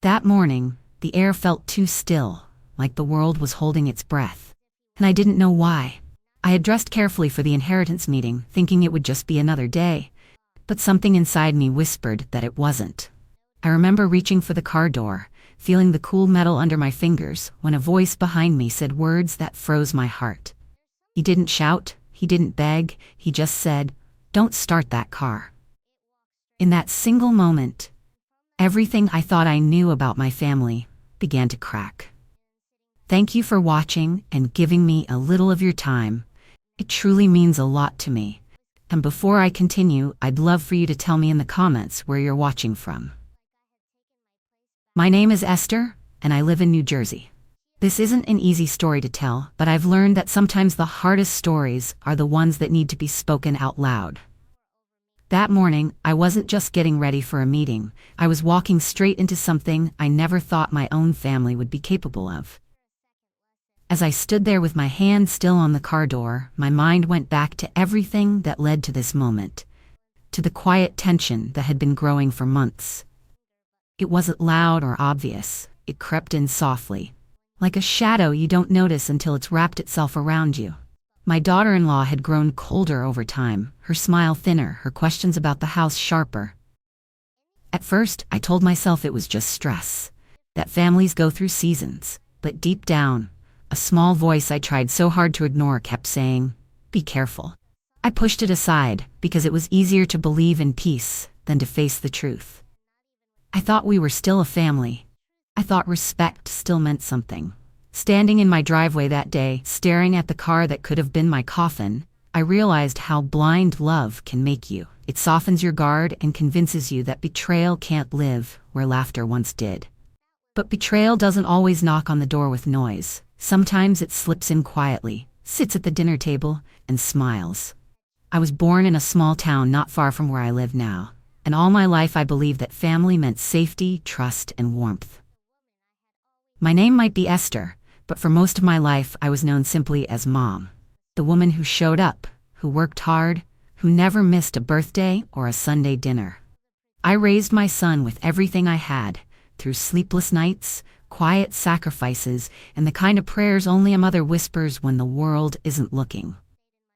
That morning, the air felt too still, like the world was holding its breath. And I didn't know why. I had dressed carefully for the inheritance meeting, thinking it would just be another day. But something inside me whispered that it wasn't. I remember reaching for the car door, feeling the cool metal under my fingers, when a voice behind me said words that froze my heart. He didn't shout, he didn't beg, he just said, "Don't start that car." In that single moment, everything I thought I knew about my family began to crack. Thank you for watching and giving me a little of your time. It truly means a lot to me. And before I continue, I'd love for you to tell me in the comments where you're watching from. My name is Esther, and I live in New Jersey. This isn't an easy story to tell, but I've learned that sometimes the hardest stories are the ones that need to be spoken out loud. That morning, I wasn't just getting ready for a meeting. I was walking straight into something I never thought my own family would be capable of. As I stood there with my hand still on the car door, my mind went back to everything that led to this moment, to the quiet tension that had been growing for months. It wasn't loud or obvious. It crept in softly, like a shadow you don't notice until it's wrapped itself around you. My daughter-in-law had grown colder over time, her smile thinner, her questions about the house sharper. At first, I told myself it was just stress, that families go through seasons, but deep down, a small voice I tried so hard to ignore kept saying, "Be careful." I pushed it aside because it was easier to believe in peace than to face the truth. I thought we were still a family. I thought respect still meant something. Standing in my driveway that day, staring at the car that could have been my coffin, I realized how blind love can make you. It softens your guard and convinces you that betrayal can't live where laughter once did. But betrayal doesn't always knock on the door with noise. Sometimes it slips in quietly, sits at the dinner table, and smiles. I was born in a small town not far from where I live now, and all my life I believed that family meant safety, trust, and warmth. My name might be Esther, but for most of my life I was known simply as Mom, the woman who showed up, who worked hard, who never missed a birthday or a Sunday dinner. I raised my son with everything I had, through sleepless nights, quiet sacrifices, and the kind of prayers only a mother whispers when the world isn't looking.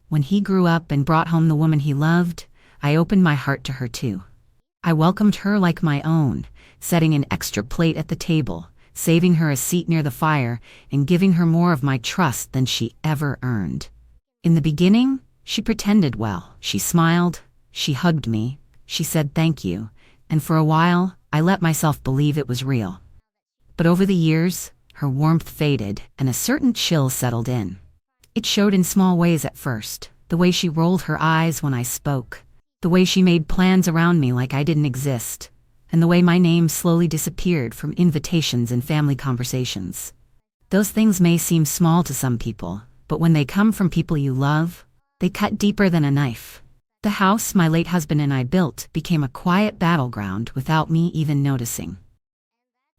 When he grew up and brought home the woman he loved, I opened my heart to her too. I welcomed her like my own, setting an extra plate at the table, saving her a seat near the fire, and giving her more of my trust than she ever earned. In the beginning, she pretended well. She smiled, she hugged me, she said thank you, and for a while, I let myself believe it was real. But over the years, her warmth faded, and a certain chill settled in. It showed in small ways at first, the way she rolled her eyes when I spoke, the way she made plans around me like I didn't exist, and the way my name slowly disappeared from invitations and family conversations. Those things may seem small to some people, but when they come from people you love, they cut deeper than a knife. The house my late husband and I built became a quiet battleground without me even noticing.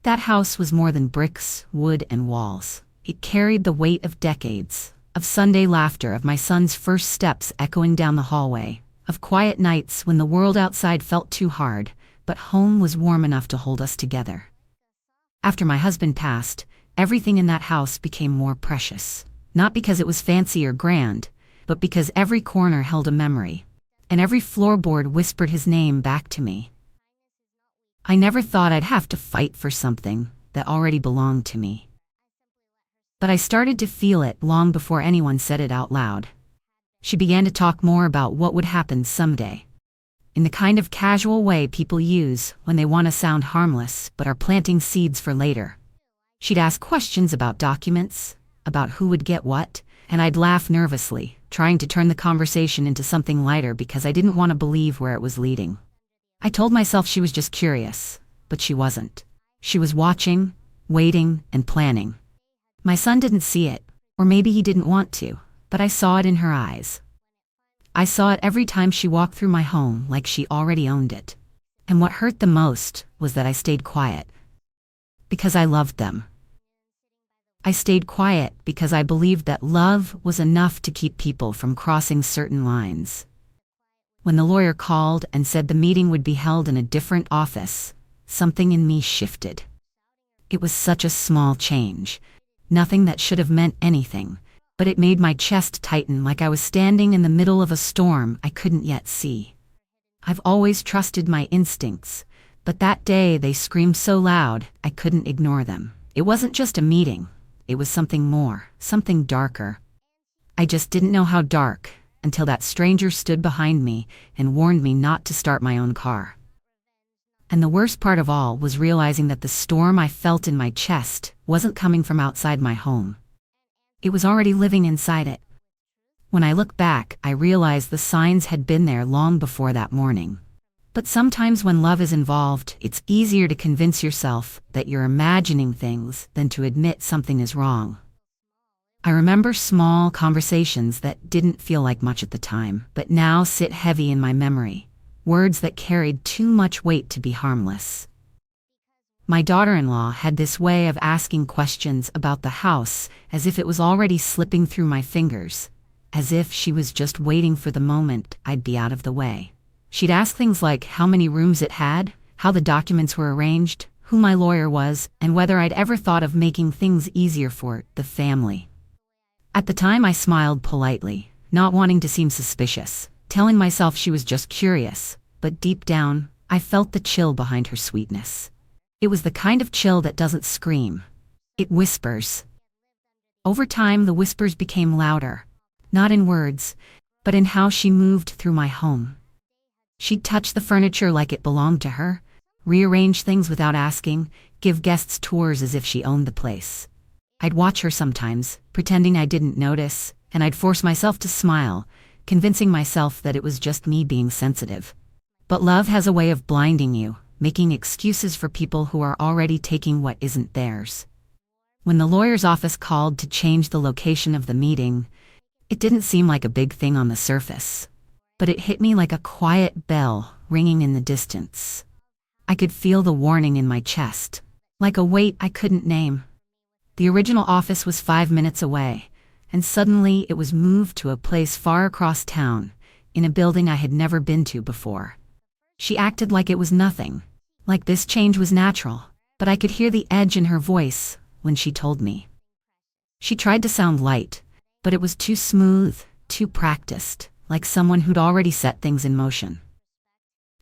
That house was more than bricks, wood, and walls. It carried the weight of decades, of Sunday laughter, of my son's first steps echoing down the hallway, of quiet nights when the world outside felt too hard, but home was warm enough to hold us together. After my husband passed, everything in that house became more precious. Not because it was fancy or grand, but because every corner held a memory, and every floorboard whispered his name back to me. I never thought I'd have to fight for something that already belonged to me. But I started to feel it long before anyone said it out loud. She began to talk more about what would happen someday, in the kind of casual way people use when they want to sound harmless but are planting seeds for later. She'd ask questions about documents, about who would get what, and I'd laugh nervously, trying to turn the conversation into something lighter because I didn't want to believe where it was leading. I told myself she was just curious, but she wasn't. She was watching, waiting, and planning. My son didn't see it, or maybe he didn't want to, but I saw it in her eyes. I saw it every time she walked through my home like she already owned it. And what hurt the most was that I stayed quiet. Because I loved them. I stayed quiet because I believed that love was enough to keep people from crossing certain lines. When the lawyer called and said the meeting would be held in a different office, something in me shifted. It was such a small change. Nothing that should have meant anything, but it made my chest tighten like I was standing in the middle of a storm I couldn't yet see. I've always trusted my instincts, but that day they screamed so loud I couldn't ignore them. It wasn't just a meeting. It was something more, something darker. I just didn't know how dark until that stranger stood behind me and warned me not to start my own car. And the worst part of all was realizing that the storm I felt in my chest wasn't coming from outside my home. It was already living inside it. When I look back, I realize the signs had been there long before that morning. But sometimes when love is involved, it's easier to convince yourself that you're imagining things than to admit something is wrong. I remember small conversations that didn't feel like much at the time, but now sit heavy in my memory. Words that carried too much weight to be harmless. My daughter-in-law had this way of asking questions about the house as if it was already slipping through my fingers, as if she was just waiting for the moment I'd be out of the way. She'd ask things like how many rooms it had, how the documents were arranged, who my lawyer was, and whether I'd ever thought of making things easier for the family. At the time I smiled politely, not wanting to seem suspicious, telling myself she was just curious, but deep down, I felt the chill behind her sweetness. It was the kind of chill that doesn't scream. It whispers. Over time, the whispers became louder, not in words, but in how she moved through my home. She'd touch the furniture like it belonged to her, rearrange things without asking, give guests tours as if she owned the place. I'd watch her sometimes, pretending I didn't notice, and I'd force myself to smile, convincing myself that it was just me being sensitive. But love has a way of blinding you, making excuses for people who are already taking what isn't theirs. When the lawyer's office called to change the location of the meeting, it didn't seem like a big thing on the surface. But it hit me like a quiet bell ringing in the distance. I could feel the warning in my chest, like a weight I couldn't name. The original office was 5 minutes away, and suddenly it was moved to a place far across town, in a building I had never been to before. She acted like it was nothing, like this change was natural, but I could hear the edge in her voice when she told me. She tried to sound light, but it was too smooth, too practiced, like someone who'd already set things in motion.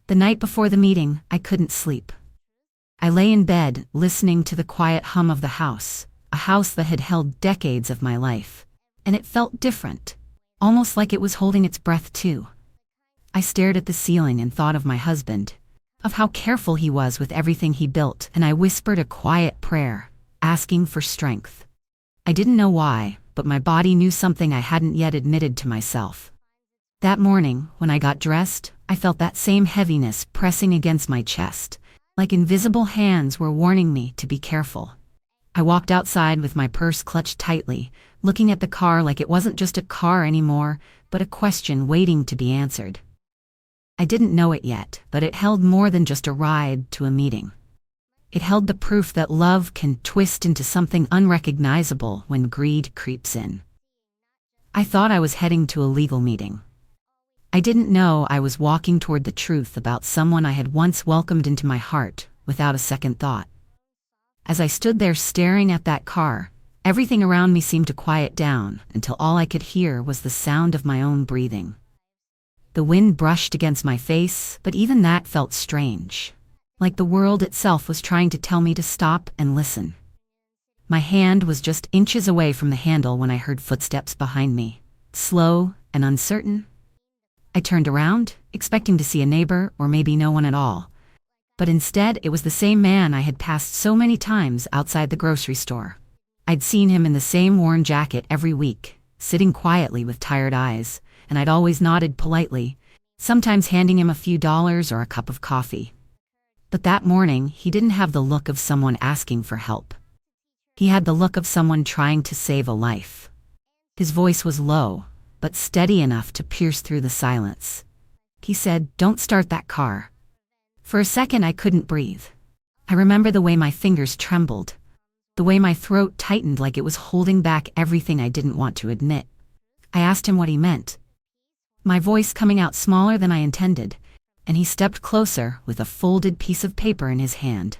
The night before the meeting, I couldn't sleep. I lay in bed, listening to the quiet hum of the house, a house that had held decades of my life. And it felt different, almost like it was holding its breath too. I stared at the ceiling and thought of my husband, of how careful he was with everything he built, and I whispered a quiet prayer, asking for strength. I didn't know why, but my body knew something I hadn't yet admitted to myself. That morning, when I got dressed, I felt that same heaviness pressing against my chest, like invisible hands were warning me to be careful. I walked outside with my purse clutched tightly, looking at the car like it wasn't just a car anymore, but a question waiting to be answered. I didn't know it yet, but it held more than just a ride to a meeting. It held the proof that love can twist into something unrecognizable when greed creeps in. I thought I was heading to a legal meeting. I didn't know I was walking toward the truth about someone I had once welcomed into my heart without a second thought. As I stood there staring at that car, everything around me seemed to quiet down until all I could hear was the sound of my own breathing. The wind brushed against my face, but even that felt strange, like the world itself was trying to tell me to stop and listen. My hand was just inches away from the handle when I heard footsteps behind me, slow and uncertain. I turned around, expecting to see a neighbor or maybe no one at all. But instead, it was the same man I had passed so many times outside the grocery store. I'd seen him in the same worn jacket every week, sitting quietly with tired eyes, and I'd always nodded politely, sometimes handing him a few dollars or a cup of coffee. But that morning, he didn't have the look of someone asking for help. He had the look of someone trying to save a life. His voice was low, but steady enough to pierce through the silence. He said, "Don't start that car." For a second, I couldn't breathe. I remember the way my fingers trembled, the way my throat tightened like it was holding back everything I didn't want to admit. I asked him what he meant, my voice coming out smaller than I intended, and he stepped closer with a folded piece of paper in his hand.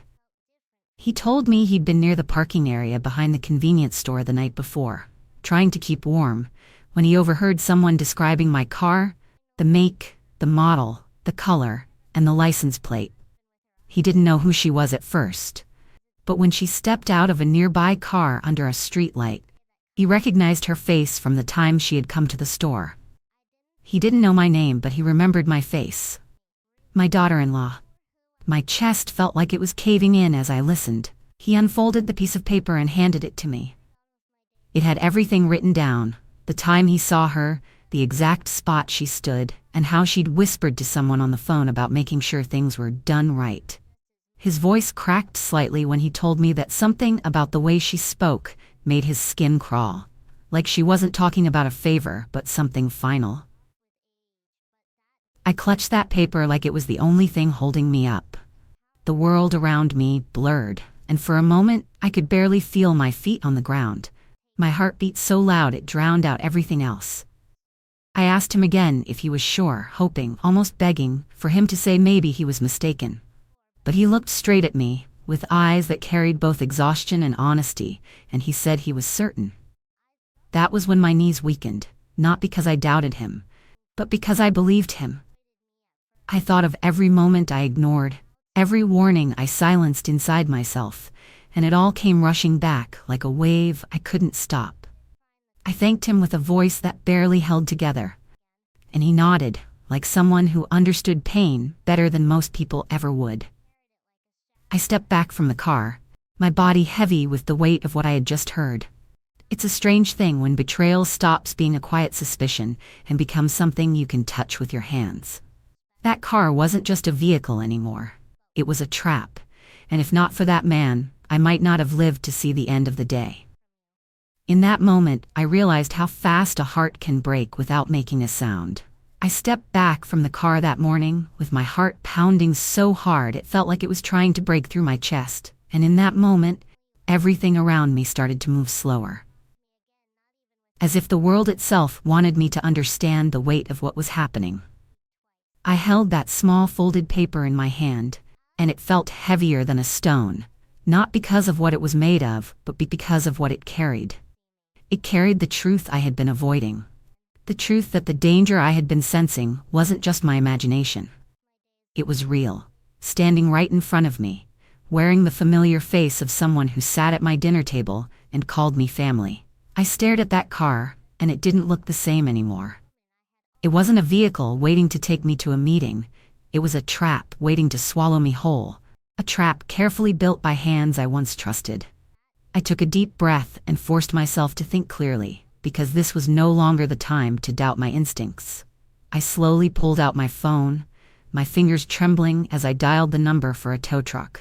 He told me he'd been near the parking area behind the convenience store the night before, trying to keep warm, when he overheard someone describing my car, the make, the model, the color, and the license plate. He didn't know who she was at first, but when she stepped out of a nearby car under a streetlight, he recognized her face from the time she had come to the store. He didn't know my name, but he remembered my face. My daughter-in-law. My chest felt like it was caving in as I listened. He unfolded the piece of paper and handed it to me. It had everything written down: the time he saw her, the exact spot she stood, and how she'd whispered to someone on the phone about making sure things were done right. His voice cracked slightly when he told me that something about the way she spoke made his skin crawl, like she wasn't talking about a favor but something final. I clutched that paper like it was the only thing holding me up. The world around me blurred, and for a moment I could barely feel my feet on the ground. My heart beat so loud it drowned out everything else. I asked him again if he was sure, hoping, almost begging, for him to say maybe he was mistaken. But he looked straight at me, with eyes that carried both exhaustion and honesty, and he said he was certain. That was when my knees weakened, not because I doubted him, but because I believed him. I thought of every moment I ignored, every warning I silenced inside myself, and it all came rushing back like a wave I couldn't stop. I thanked him with a voice that barely held together, and he nodded, like someone who understood pain better than most people ever would. I stepped back from the car, my body heavy with the weight of what I had just heard. It's a strange thing when betrayal stops being a quiet suspicion and becomes something you can touch with your hands. That car wasn't just a vehicle anymore. It was a trap, and if not for that man, I might not have lived to see the end of the day. In that moment, I realized how fast a heart can break without making a sound. I stepped back from the car that morning, with my heart pounding so hard it felt like it was trying to break through my chest, and in that moment, everything around me started to move slower. As if the world itself wanted me to understand the weight of what was happening. I held that small folded paper in my hand, and it felt heavier than a stone, not because of what it was made of, but because of what it carried. It carried the truth I had been avoiding. The truth that the danger I had been sensing wasn't just my imagination. It was real, standing right in front of me, wearing the familiar face of someone who sat at my dinner table and called me family. I stared at that car, and it didn't look the same anymore. It wasn't a vehicle waiting to take me to a meeting. It was a trap waiting to swallow me whole, a trap carefully built by hands I once trusted. I took a deep breath and forced myself to think clearly, because this was no longer the time to doubt my instincts. I slowly pulled out my phone, my fingers trembling as I dialed the number for a tow truck.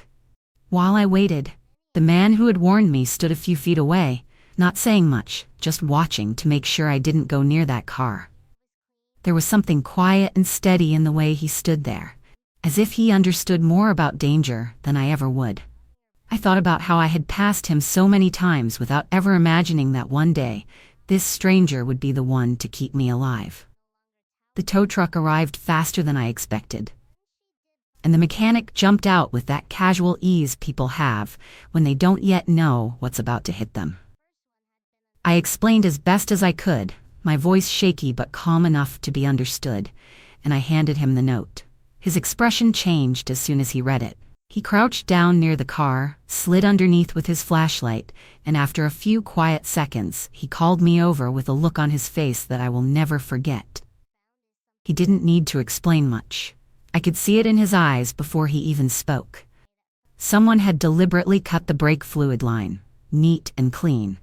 While I waited, the man who had warned me stood a few feet away, not saying much, just watching to make sure I didn't go near that car. There was something quiet and steady in the way he stood there, as if he understood more about danger than I ever would. I thought about how I had passed him so many times without ever imagining that one day, this stranger would be the one to keep me alive. The tow truck arrived faster than I expected, and the mechanic jumped out with that casual ease people have when they don't yet know what's about to hit them. I explained as best as I could, my voice shaky but calm enough to be understood, and I handed him the note. His expression changed as soon as he read it. He crouched down near the car, slid underneath with his flashlight, and after a few quiet seconds, he called me over with a look on his face that I will never forget. He didn't need to explain much. I could see it in his eyes before he even spoke. Someone had deliberately cut the brake fluid line, neat and clean,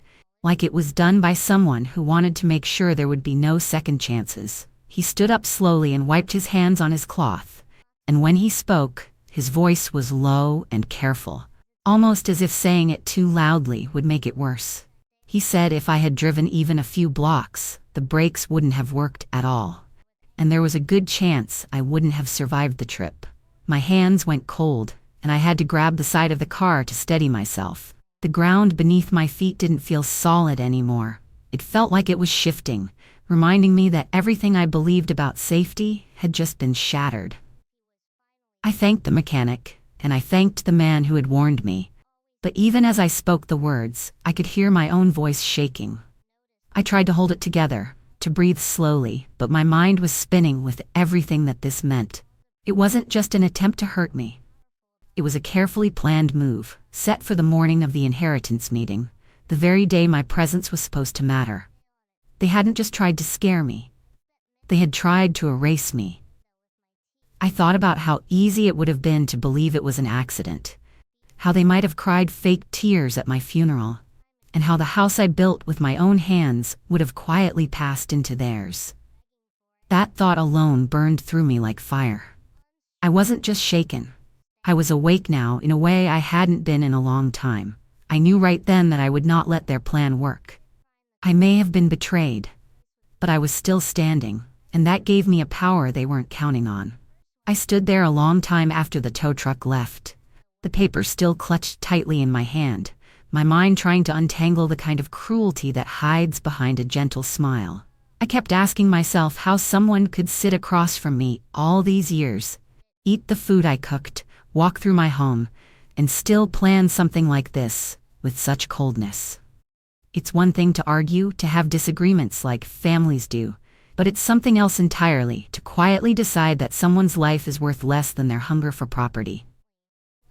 like it was done by someone who wanted to make sure there would be no second chances. He stood up slowly and wiped his hands on his cloth, and when he spoke, his voice was low and careful, almost as if saying it too loudly would make it worse. He said if I had driven even a few blocks, the brakes wouldn't have worked at all, and there was a good chance I wouldn't have survived the trip. My hands went cold, and I had to grab the side of the car to steady myself. The ground beneath my feet didn't feel solid anymore. It felt like it was shifting, reminding me that everything I believed about safety had just been shattered. I thanked the mechanic, and I thanked the man who had warned me. But even as I spoke the words, I could hear my own voice shaking. I tried to hold it together, to breathe slowly, but my mind was spinning with everything that this meant. It wasn't just an attempt to hurt me. It was a carefully planned move, set for the morning of the inheritance meeting, the very day my presence was supposed to matter. They hadn't just tried to scare me. They had tried to erase me. I thought about how easy it would have been to believe it was an accident, how they might have cried fake tears at my funeral, and how the house I built with my own hands would have quietly passed into theirs. That thought alone burned through me like fire. I wasn't just shaken. I was awake now in a way I hadn't been in a long time. I knew right then that I would not let their plan work. I may have been betrayed, but I was still standing, and that gave me a power they weren't counting on. I stood there a long time after the tow truck left, the paper still clutched tightly in my hand, my mind trying to untangle the kind of cruelty that hides behind a gentle smile. I kept asking myself how someone could sit across from me all these years, eat the food I cooked, walk through my home, and still plan something like this with such coldness. It's one thing to argue, to have disagreements like families do, but it's something else entirely to quietly decide that someone's life is worth less than their hunger for property.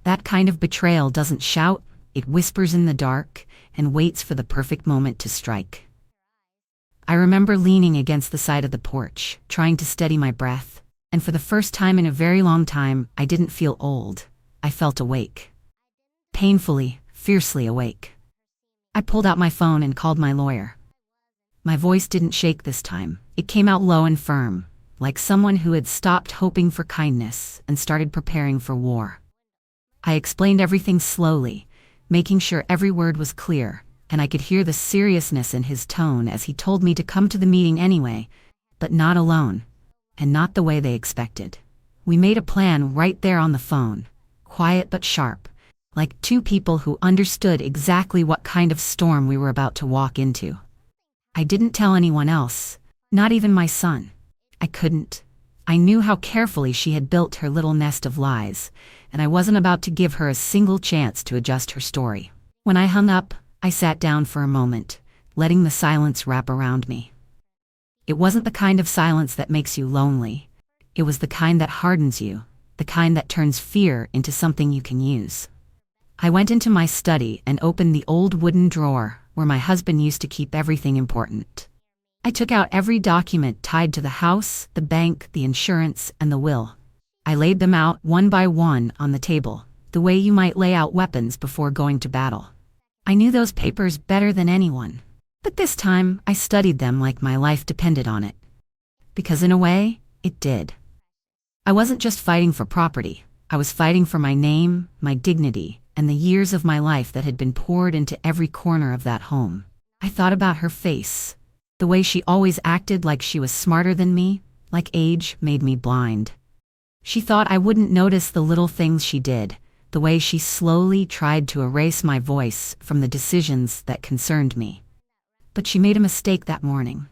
That kind of betrayal doesn't shout, it whispers in the dark and waits for the perfect moment to strike. I remember leaning against the side of the porch, trying to steady my breath, and for the first time in a very long time, I didn't feel old. I felt awake. Painfully, fiercely awake. I pulled out my phone and called my lawyer. My voice didn't shake this time. It came out low and firm, like someone who had stopped hoping for kindness and started preparing for war. I explained everything slowly, making sure every word was clear, and I could hear the seriousness in his tone as he told me to come to the meeting anyway, but not alone, and not the way they expected. We made a plan right there on the phone, quiet but sharp, like two people who understood exactly what kind of storm we were about to walk into. I didn't tell anyone else, not even my son. I couldn't. I knew how carefully she had built her little nest of lies, and I wasn't about to give her a single chance to adjust her story. When I hung up, I sat down for a moment, letting the silence wrap around me. It wasn't the kind of silence that makes you lonely. It was the kind that hardens you, the kind that turns fear into something you can use. I went into my study and opened the old wooden drawer where my husband used to keep everything important. I took out every document tied to the house, the bank, the insurance, and the will. I laid them out one by one on the table, the way you might lay out weapons before going to battle. I knew those papers better than anyone, but this time I studied them like my life depended on it. Because in a way, it did. I wasn't just fighting for property. I was fighting for my name, my dignity, and the years of my life that had been poured into every corner of that home. I thought about her face, the way she always acted like she was smarter than me, like age made me blind. She thought I wouldn't notice the little things she did, the way she slowly tried to erase my voice from the decisions that concerned me. But she made a mistake that morning.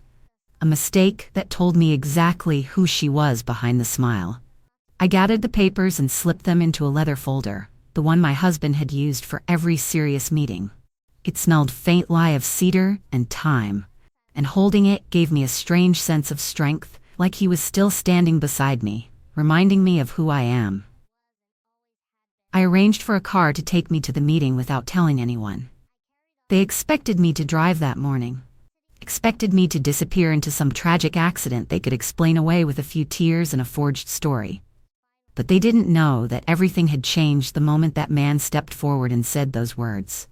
A mistake that told me exactly who she was behind the smile. I gathered the papers and slipped them into a leather folder, the one my husband had used for every serious meeting. It smelled faintly of cedar and thyme, and holding it gave me a strange sense of strength, like he was still standing beside me, reminding me of who I am. I arranged for a car to take me to the meeting without telling anyone. They expected me to drive that morning, expected me to disappear into some tragic accident they could explain away with a few tears and a forged story. But they didn't know that everything had changed the moment that man stepped forward and said those words.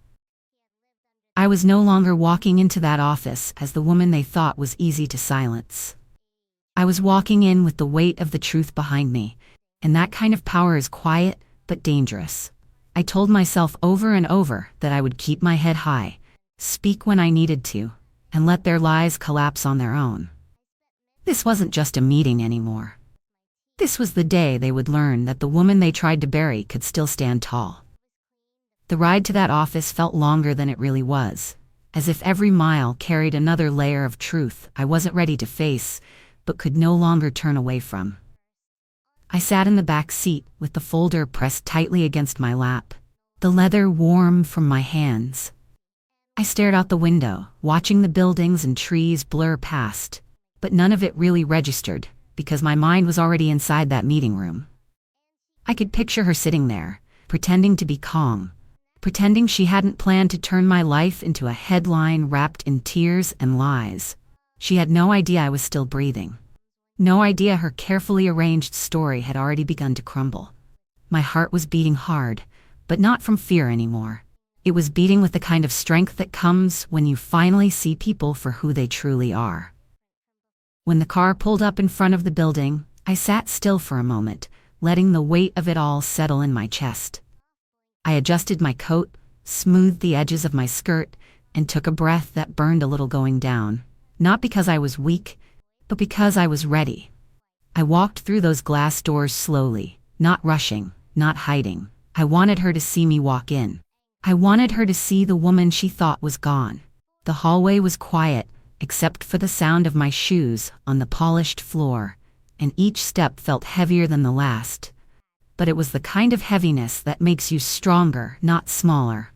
I was no longer walking into that office as the woman they thought was easy to silence. I was walking in with the weight of the truth behind me, and that kind of power is quiet but dangerous. I told myself over and over that I would keep my head high, speak when I needed to, and let their lies collapse on their own. This wasn't just a meeting anymore. This was the day they would learn that the woman they tried to bury could still stand tall. The ride to that office felt longer than it really was, as if every mile carried another layer of truth I wasn't ready to face, but could no longer turn away from. I sat in the back seat with the folder pressed tightly against my lap, the leather warm from my hands. I stared out the window, watching the buildings and trees blur past, but none of it really registered, because my mind was already inside that meeting room. I could picture her sitting there, pretending to be calm, pretending she hadn't planned to turn my life into a headline wrapped in tears and lies. She had no idea I was still breathing. No idea her carefully arranged story had already begun to crumble. My heart was beating hard, but not from fear anymore. It was beating with the kind of strength that comes when you finally see people for who they truly are. When the car pulled up in front of the building, I sat still for a moment, letting the weight of it all settle in my chest. I adjusted my coat, smoothed the edges of my skirt, and took a breath that burned a little going down, not because I was weak, but because I was ready. I walked through those glass doors slowly, not rushing, not hiding. I wanted her to see me walk in. I wanted her to see the woman she thought was gone. The hallway was quiet, except for the sound of my shoes on the polished floor, and each step felt heavier than the last. But it was the kind of heaviness that makes you stronger, not smaller.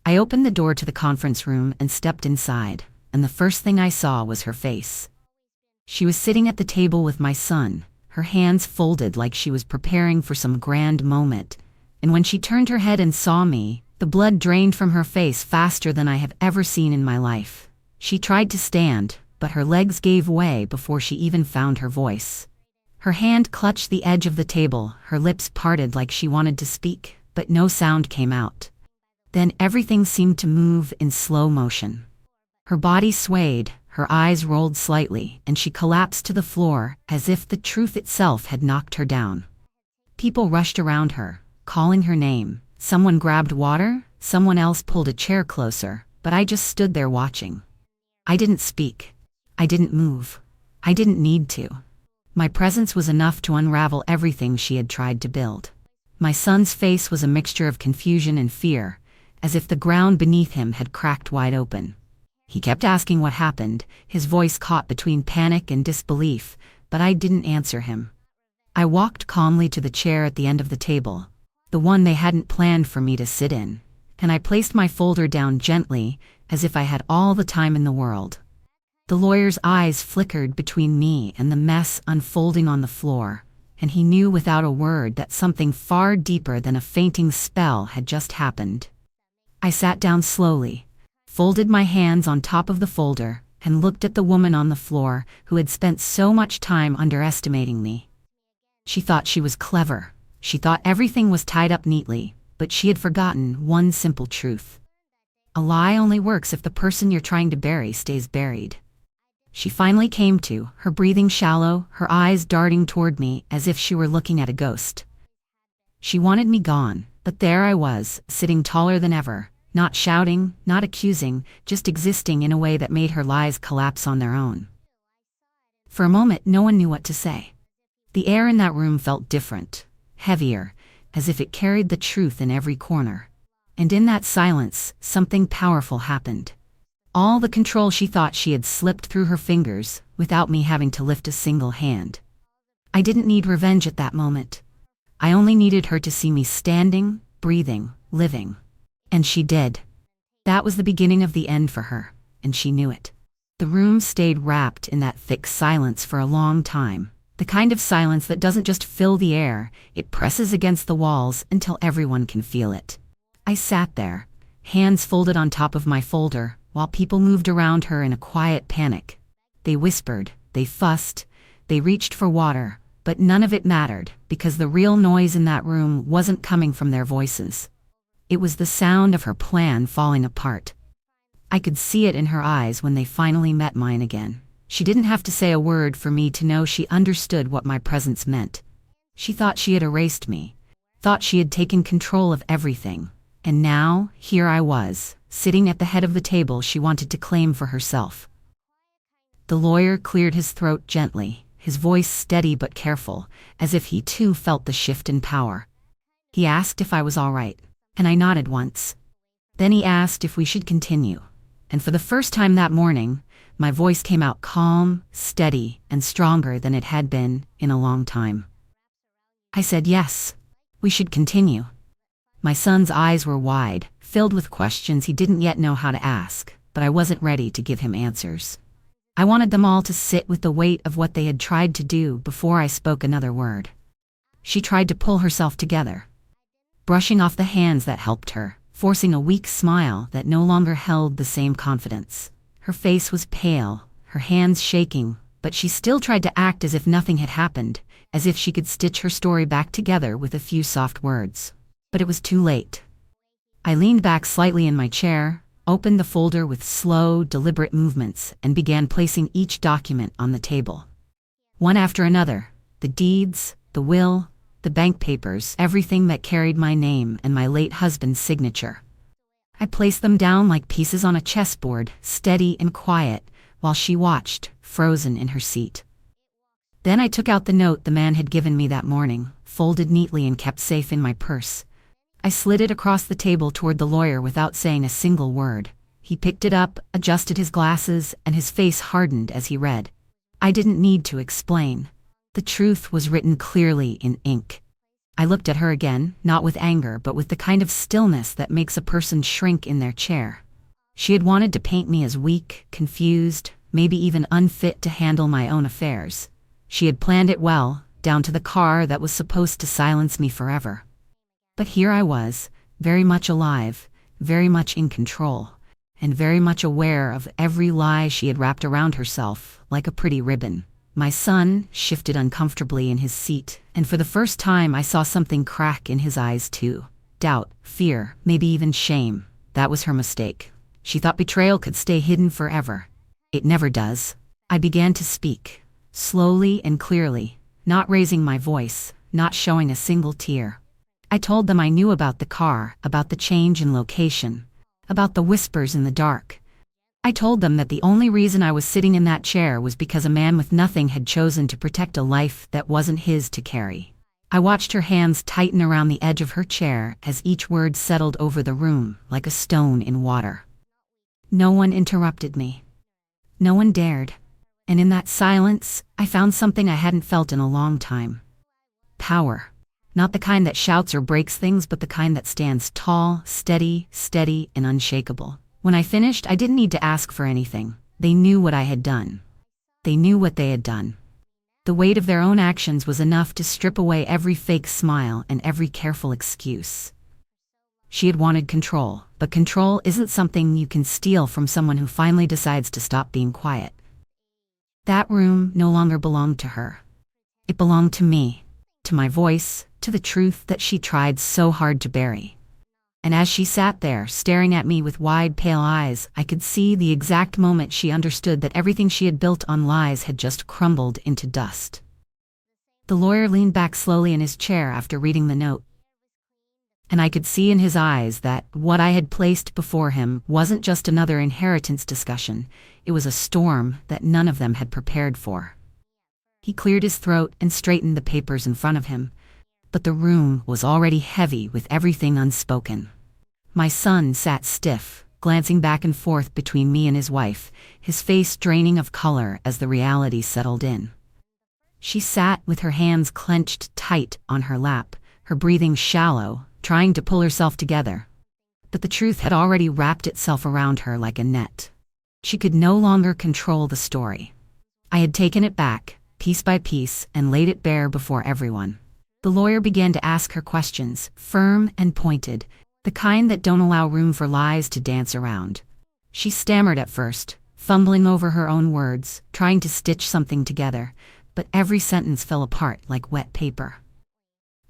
I opened the door to the conference room and stepped inside, and the first thing I saw was her face. She was sitting at the table with my son, her hands folded like she was preparing for some grand moment. And when she turned her head and saw me, the blood drained from her face faster than I have ever seen in my life. She tried to stand, but her legs gave way before she even found her voice. Her hand clutched the edge of the table, her lips parted like she wanted to speak, but no sound came out. Then everything seemed to move in slow motion. Her body swayed, her eyes rolled slightly, and she collapsed to the floor as if the truth itself had knocked her down. People rushed around her, calling her name. Someone grabbed water, someone else pulled a chair closer, but I just stood there watching. I didn't speak. I didn't move. I didn't need to. My presence was enough to unravel everything she had tried to build. My son's face was a mixture of confusion and fear, as if the ground beneath him had cracked wide open. He kept asking what happened, his voice caught between panic and disbelief, but I didn't answer him. I walked calmly to the chair at the end of the table, the one they hadn't planned for me to sit in, and I placed my folder down gently, as if I had all the time in the world. The lawyer's eyes flickered between me and the mess unfolding on the floor, and he knew without a word that something far deeper than a fainting spell had just happened. I sat down slowly, folded my hands on top of the folder, and looked at the woman on the floor who had spent so much time underestimating me. She thought she was clever. She thought everything was tied up neatly, but she had forgotten one simple truth. A lie only works if the person you're trying to bury stays buried. She finally came to, her breathing shallow, her eyes darting toward me as if she were looking at a ghost. She wanted me gone, but there I was, sitting taller than ever, not shouting, not accusing, just existing in a way that made her lies collapse on their own. For a moment, no one knew what to say. The air in that room felt different, heavier, as if it carried the truth in every corner. And in that silence, something powerful happened. All the control she thought she had slipped through her fingers, without me having to lift a single hand. I didn't need revenge at that moment. I only needed her to see me standing, breathing, living. And she did. That was the beginning of the end for her, and she knew it. The room stayed wrapped in that thick silence for a long time. The kind of silence that doesn't just fill the air, it presses against the walls until everyone can feel it. I sat there, hands folded on top of my folder, while people moved around her in a quiet panic. They whispered, they fussed, they reached for water, but none of it mattered, because the real noise in that room wasn't coming from their voices. It was the sound of her plan falling apart. I could see it in her eyes when they finally met mine again. She didn't have to say a word for me to know she understood what my presence meant. She thought she had erased me, thought she had taken control of everything. And now, here I was, sitting at the head of the table she wanted to claim for herself. The lawyer cleared his throat gently, his voice steady but careful, as if he too felt the shift in power. He asked if I was all right, and I nodded once. Then he asked if we should continue, and for the first time that morning, my voice came out calm, steady, and stronger than it had been in a long time. I said yes, we should continue. My son's eyes were wide, filled with questions he didn't yet know how to ask, but I wasn't ready to give him answers. I wanted them all to sit with the weight of what they had tried to do before I spoke another word. She tried to pull herself together, brushing off the hands that helped her, forcing a weak smile that no longer held the same confidence. Her face was pale, her hands shaking, but she still tried to act as if nothing had happened, as if she could stitch her story back together with a few soft words. But it was too late. I leaned back slightly in my chair, opened the folder with slow, deliberate movements, and began placing each document on the table. One after another, the deeds, the will, the bank papers, everything that carried my name and my late husband's signature. I placed them down like pieces on a chessboard, steady and quiet, while she watched, frozen in her seat. Then I took out the note the man had given me that morning, folded neatly and kept safe in my purse. I slid it across the table toward the lawyer without saying a single word. He picked it up, adjusted his glasses, and his face hardened as he read. I didn't need to explain. The truth was written clearly in ink. I looked at her again, not with anger, but with the kind of stillness that makes a person shrink in their chair. She had wanted to paint me as weak, confused, maybe even unfit to handle my own affairs. She had planned it well, down to the car that was supposed to silence me forever. But here I was, very much alive, very much in control, and very much aware of every lie she had wrapped around herself, like a pretty ribbon. My son shifted uncomfortably in his seat, and for the first time I saw something crack in his eyes too. Doubt, fear, maybe even shame. That was her mistake. She thought betrayal could stay hidden forever. It never does. I began to speak, slowly and clearly, not raising my voice, not showing a single tear. I told them I knew about the car, about the change in location, about the whispers in the dark. I told them that the only reason I was sitting in that chair was because a man with nothing had chosen to protect a life that wasn't his to carry. I watched her hands tighten around the edge of her chair as each word settled over the room like a stone in water. No one interrupted me. No one dared. And in that silence, I found something I hadn't felt in a long time. Power. Not the kind that shouts or breaks things, but the kind that stands tall, steady, and unshakable. When I finished, I didn't need to ask for anything. They knew what I had done. They knew what they had done. The weight of their own actions was enough to strip away every fake smile and every careful excuse. She had wanted control, but control isn't something you can steal from someone who finally decides to stop being quiet. That room no longer belonged to her. It belonged to me, to my voice, to the truth that she tried so hard to bury. And as she sat there, staring at me with wide, pale eyes, I could see the exact moment she understood that everything she had built on lies had just crumbled into dust. The lawyer leaned back slowly in his chair after reading the note. And I could see in his eyes that what I had placed before him wasn't just another inheritance discussion, it was a storm that none of them had prepared for. He cleared his throat and straightened the papers in front of him, but the room was already heavy with everything unspoken. My son sat stiff, glancing back and forth between me and his wife, his face draining of color as the reality settled in. She sat with her hands clenched tight on her lap, her breathing shallow, trying to pull herself together. But the truth had already wrapped itself around her like a net. She could no longer control the story. I had taken it back, piece by piece, and laid it bare before everyone. The lawyer began to ask her questions, firm and pointed, the kind that don't allow room for lies to dance around. She stammered at first, fumbling over her own words, trying to stitch something together, but every sentence fell apart like wet paper.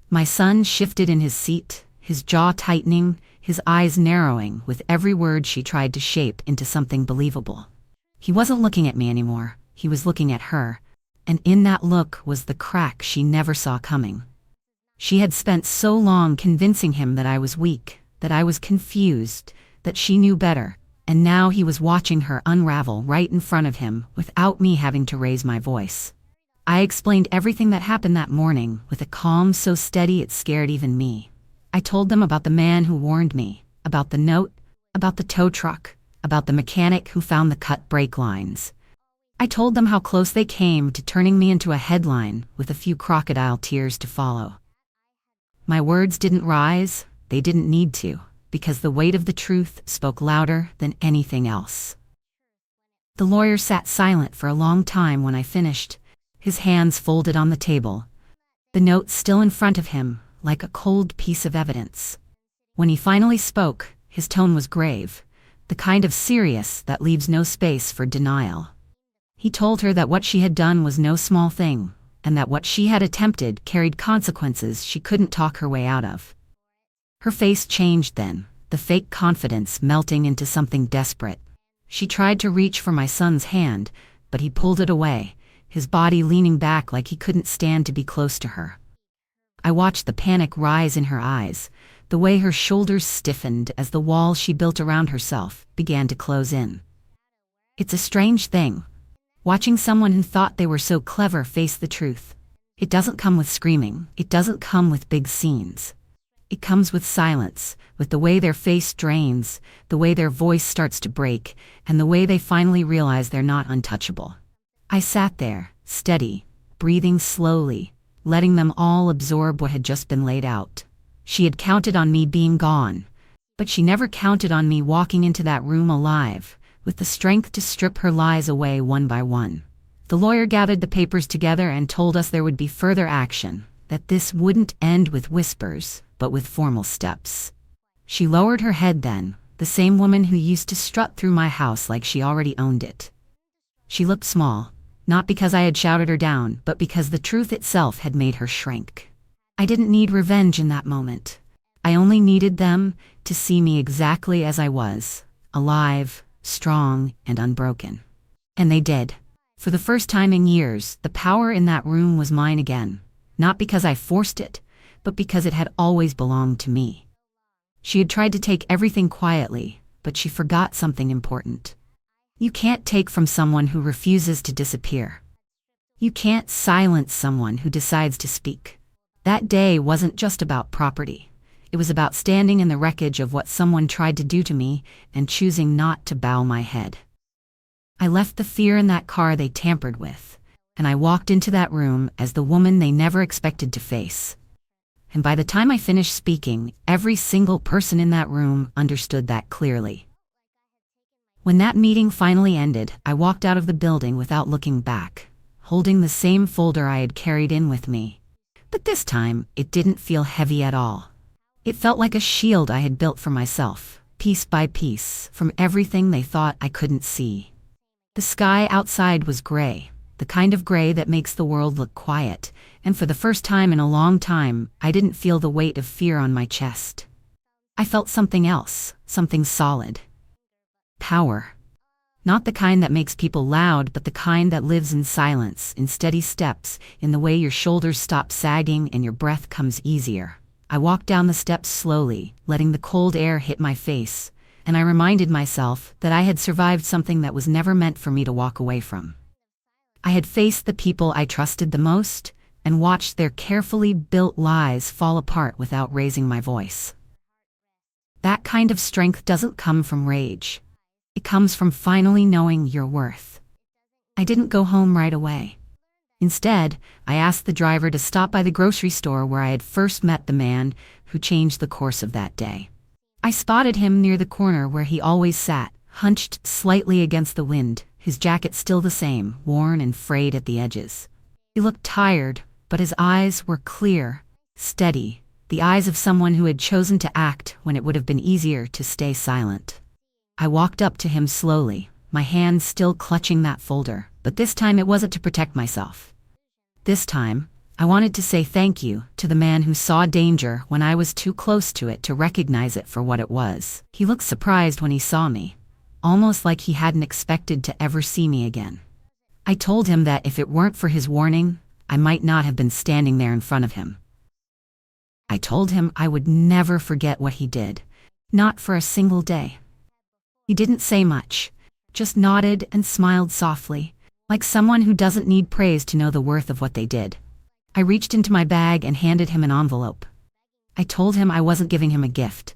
My son shifted in his seat, his jaw tightening, his eyes narrowing with every word she tried to shape into something believable. He wasn't looking at me anymore, he was looking at her, and in that look was the crack she never saw coming. She had spent so long convincing him that I was weak, that I was confused, that she knew better, and now he was watching her unravel right in front of him without me having to raise my voice. I explained everything that happened that morning with a calm so steady it scared even me. I told them about the man who warned me, about the note, about the tow truck, about the mechanic who found the cut brake lines. I told them how close they came to turning me into a headline with a few crocodile tears to follow. My words didn't rise, they didn't need to, because the weight of the truth spoke louder than anything else. The lawyer sat silent for a long time when I finished, his hands folded on the table, the note still in front of him, like a cold piece of evidence. When he finally spoke, his tone was grave, the kind of serious that leaves no space for denial. He told her that what she had done was no small thing, and that what she had attempted carried consequences she couldn't talk her way out of. Her face changed then, the fake confidence melting into something desperate. She tried to reach for my son's hand, but he pulled it away, his body leaning back like he couldn't stand to be close to her. I watched the panic rise in her eyes, the way her shoulders stiffened as the wall she built around herself began to close in. It's a strange thing, watching someone who thought they were so clever face the truth. It doesn't come with screaming, it doesn't come with big scenes. It comes with silence, with the way their face drains, the way their voice starts to break, and the way they finally realize they're not untouchable. I sat there, steady, breathing slowly, letting them all absorb what had just been laid out. She had counted on me being gone, but she never counted on me walking into that room alive, with the strength to strip her lies away one by one. The lawyer gathered the papers together and told us there would be further action, that this wouldn't end with whispers, but with formal steps. She lowered her head then, the same woman who used to strut through my house like she already owned it. She looked small, not because I had shouted her down, but because the truth itself had made her shrink. I didn't need revenge in that moment. I only needed them to see me exactly as I was, alive, strong, and unbroken. And they did. For the first time in years, the power in that room was mine again, not because I forced it, but because it had always belonged to me. She had tried to take everything quietly, but she forgot something important. You can't take from someone who refuses to disappear. You can't silence someone who decides to speak. That day wasn't just about property. It was about standing in the wreckage of what someone tried to do to me and choosing not to bow my head. I left the fear in that car they tampered with, and I walked into that room as the woman they never expected to face. And by the time I finished speaking, every single person in that room understood that clearly. When that meeting finally ended, I walked out of the building without looking back, holding the same folder I had carried in with me. But this time, it didn't feel heavy at all. It felt like a shield I had built for myself, piece by piece, from everything they thought I couldn't see. The sky outside was gray, the kind of gray that makes the world look quiet, and for the first time in a long time, I didn't feel the weight of fear on my chest. I felt something else, something solid. Power. Not the kind that makes people loud, but the kind that lives in silence, in steady steps, in the way your shoulders stop sagging and your breath comes easier. I walked down the steps slowly, letting the cold air hit my face, and I reminded myself that I had survived something that was never meant for me to walk away from. I had faced the people I trusted the most, and watched their carefully built lies fall apart without raising my voice. That kind of strength doesn't come from rage. It comes from finally knowing your worth. I didn't go home right away. Instead, I asked the driver to stop by the grocery store where I had first met the man who changed the course of that day. I spotted him near the corner where he always sat, hunched slightly against the wind, his jacket still the same, worn and frayed at the edges. He looked tired, but his eyes were clear, steady, the eyes of someone who had chosen to act when it would have been easier to stay silent. I walked up to him slowly, my hand still clutching that folder, but this time it wasn't to protect myself. This time, I wanted to say thank you to the man who saw danger when I was too close to it to recognize it for what it was. He looked surprised when he saw me, almost like he hadn't expected to ever see me again. I told him that if it weren't for his warning, I might not have been standing there in front of him. I told him I would never forget what he did, not for a single day. He didn't say much, just nodded and smiled softly, like someone who doesn't need praise to know the worth of what they did. I reached into my bag and handed him an envelope. I told him I wasn't giving him a gift.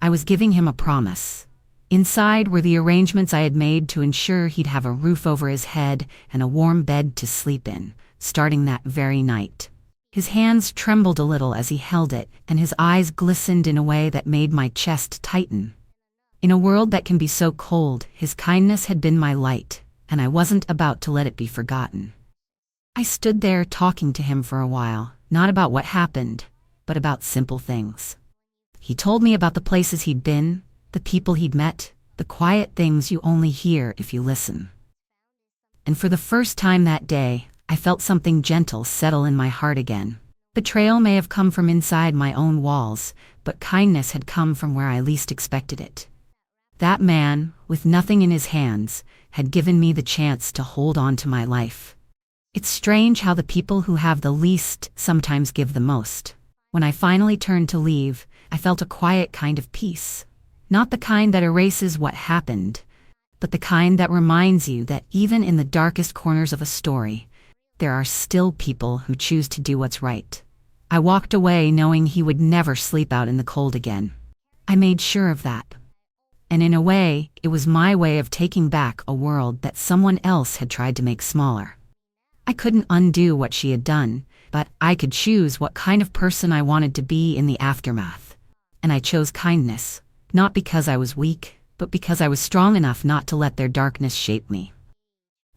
I was giving him a promise. Inside were the arrangements I had made to ensure he'd have a roof over his head and a warm bed to sleep in, starting that very night. His hands trembled a little as he held it, and his eyes glistened in a way that made my chest tighten. In a world that can be so cold, his kindness had been my light, and I wasn't about to let it be forgotten. I stood there talking to him for a while, not about what happened, but about simple things. He told me about the places he'd been, the people he'd met, the quiet things you only hear if you listen. And for the first time that day, I felt something gentle settle in my heart again. Betrayal may have come from inside my own walls, but kindness had come from where I least expected it. That man, with nothing in his hands, had given me the chance to hold on to my life. It's strange how the people who have the least sometimes give the most. When I finally turned to leave, I felt a quiet kind of peace. Not the kind that erases what happened, but the kind that reminds you that even in the darkest corners of a story, there are still people who choose to do what's right. I walked away knowing he would never sleep out in the cold again. I made sure of that. And in a way, it was my way of taking back a world that someone else had tried to make smaller. I couldn't undo what she had done, but I could choose what kind of person I wanted to be in the aftermath. And I chose kindness, not because I was weak, but because I was strong enough not to let their darkness shape me.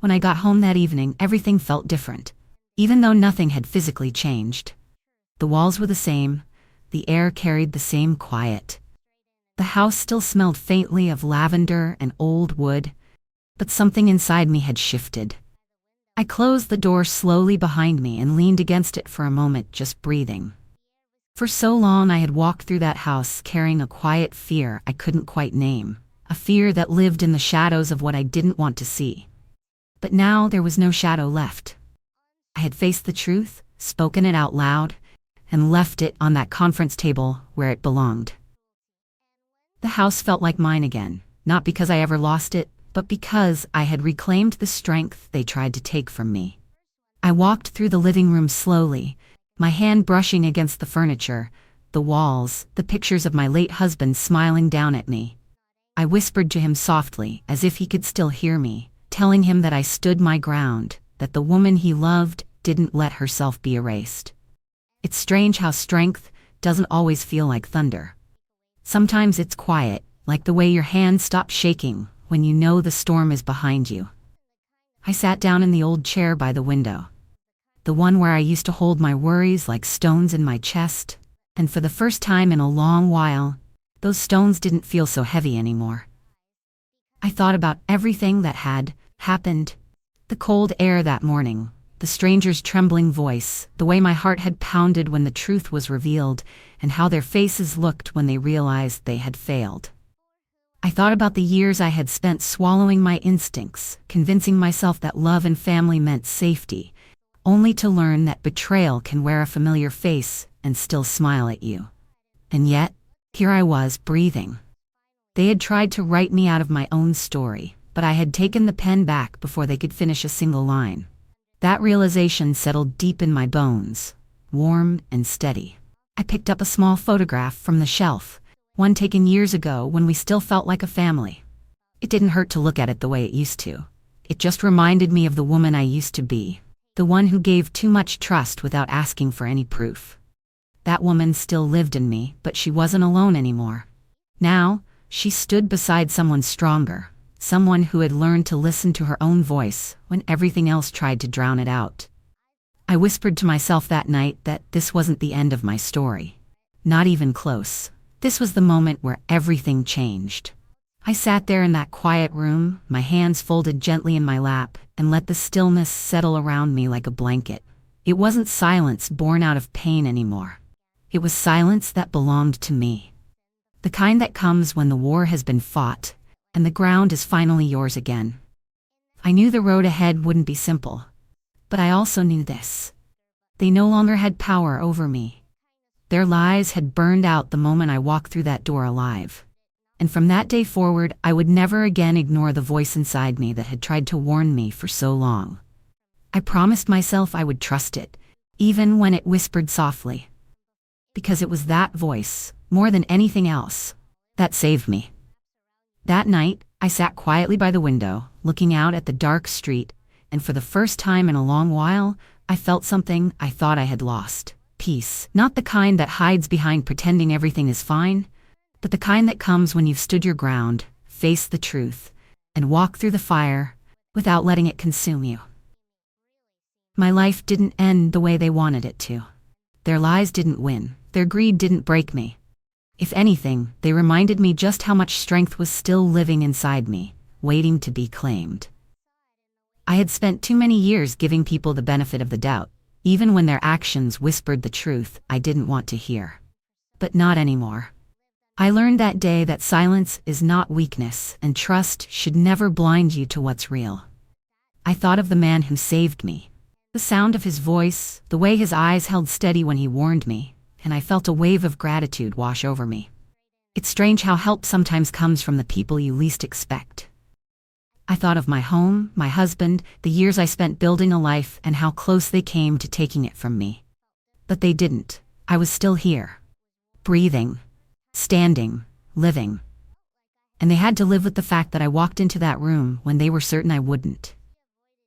When I got home that evening, everything felt different, even though nothing had physically changed. The walls were the same, the air carried the same quiet. The house still smelled faintly of lavender and old wood, but something inside me had shifted. I closed the door slowly behind me and leaned against it for a moment, just breathing. For so long I had walked through that house carrying a quiet fear I couldn't quite name, a fear that lived in the shadows of what I didn't want to see. But now there was no shadow left. I had faced the truth, spoken it out loud, and left it on that conference table where it belonged. The house felt like mine again, not because I ever lost it, but because I had reclaimed the strength they tried to take from me. I walked through the living room slowly, my hand brushing against the furniture, the walls, the pictures of my late husband smiling down at me. I whispered to him softly, as if he could still hear me, telling him that I stood my ground, that the woman he loved didn't let herself be erased. It's strange how strength doesn't always feel like thunder. Sometimes it's quiet, like the way your hand stops shaking when you know the storm is behind you. I sat down in the old chair by the window, the one where I used to hold my worries like stones in my chest, and for the first time in a long while, those stones didn't feel so heavy anymore. I thought about everything that had happened, the cold air that morning, the stranger's trembling voice, the way my heart had pounded when the truth was revealed, and how their faces looked when they realized they had failed. I thought about the years I had spent swallowing my instincts, convincing myself that love and family meant safety, only to learn that betrayal can wear a familiar face and still smile at you. And yet, here I was, breathing. They had tried to write me out of my own story, but I had taken the pen back before they could finish a single line. That realization settled deep in my bones, warm and steady. I picked up a small photograph from the shelf, one taken years ago when we still felt like a family. It didn't hurt to look at it the way it used to. It just reminded me of the woman I used to be, the one who gave too much trust without asking for any proof. That woman still lived in me, but she wasn't alone anymore. Now, she stood beside someone stronger, someone who had learned to listen to her own voice when everything else tried to drown it out. I whispered to myself that night that this wasn't the end of my story. Not even close. This was the moment where everything changed. I sat there in that quiet room, my hands folded gently in my lap, and let the stillness settle around me like a blanket. It wasn't silence born out of pain anymore. It was silence that belonged to me. The kind that comes when the war has been fought, and the ground is finally yours again. I knew the road ahead wouldn't be simple, but I also knew this. They no longer had power over me. Their lies had burned out the moment I walked through that door alive. And from that day forward, I would never again ignore the voice inside me that had tried to warn me for so long. I promised myself I would trust it, even when it whispered softly. Because it was that voice, more than anything else, that saved me. That night, I sat quietly by the window, looking out at the dark street, and for the first time in a long while, I felt something I thought I had lost. Peace. Not the kind that hides behind pretending everything is fine, but the kind that comes when you've stood your ground, faced the truth, and walked through the fire without letting it consume you. My life didn't end the way they wanted it to. Their lies didn't win. Their greed didn't break me. If anything, they reminded me just how much strength was still living inside me, waiting to be claimed. I had spent too many years giving people the benefit of the doubt, even when their actions whispered the truth I didn't want to hear. But not anymore. I learned that day that silence is not weakness, and trust should never blind you to what's real. I thought of the man who saved me. The sound of his voice, the way his eyes held steady when he warned me, and I felt a wave of gratitude wash over me. It's strange how help sometimes comes from the people you least expect. I thought of my home, my husband, the years I spent building a life, and how close they came to taking it from me. But they didn't. I was still here. Breathing. Standing. Living. And they had to live with the fact that I walked into that room when they were certain I wouldn't.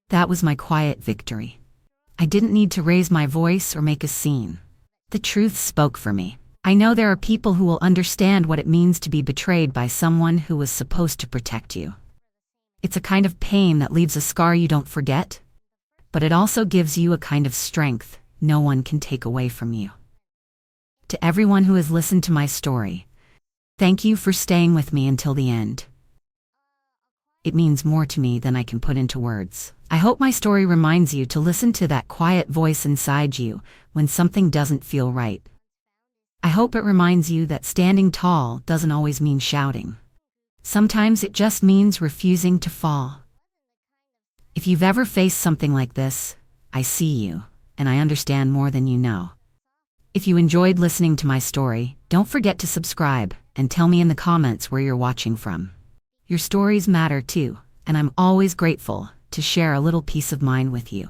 That was my quiet victory. I didn't need to raise my voice or make a scene. The truth spoke for me. I know there are people who will understand what it means to be betrayed by someone who was supposed to protect you. It's a kind of pain that leaves a scar you don't forget, but it also gives you a kind of strength no one can take away from you. To everyone who has listened to my story, thank you for staying with me until the end. It means more to me than I can put into words. I hope my story reminds you to listen to that quiet voice inside you when something doesn't feel right. I hope it reminds you that standing tall doesn't always mean shouting. Sometimes it just means refusing to fall. If you've ever faced something like this, I see you, and I understand more than you know. If you enjoyed listening to my story, don't forget to subscribe and tell me in the comments where you're watching from. Your stories matter too, and I'm always grateful to share a little peace of mind with you.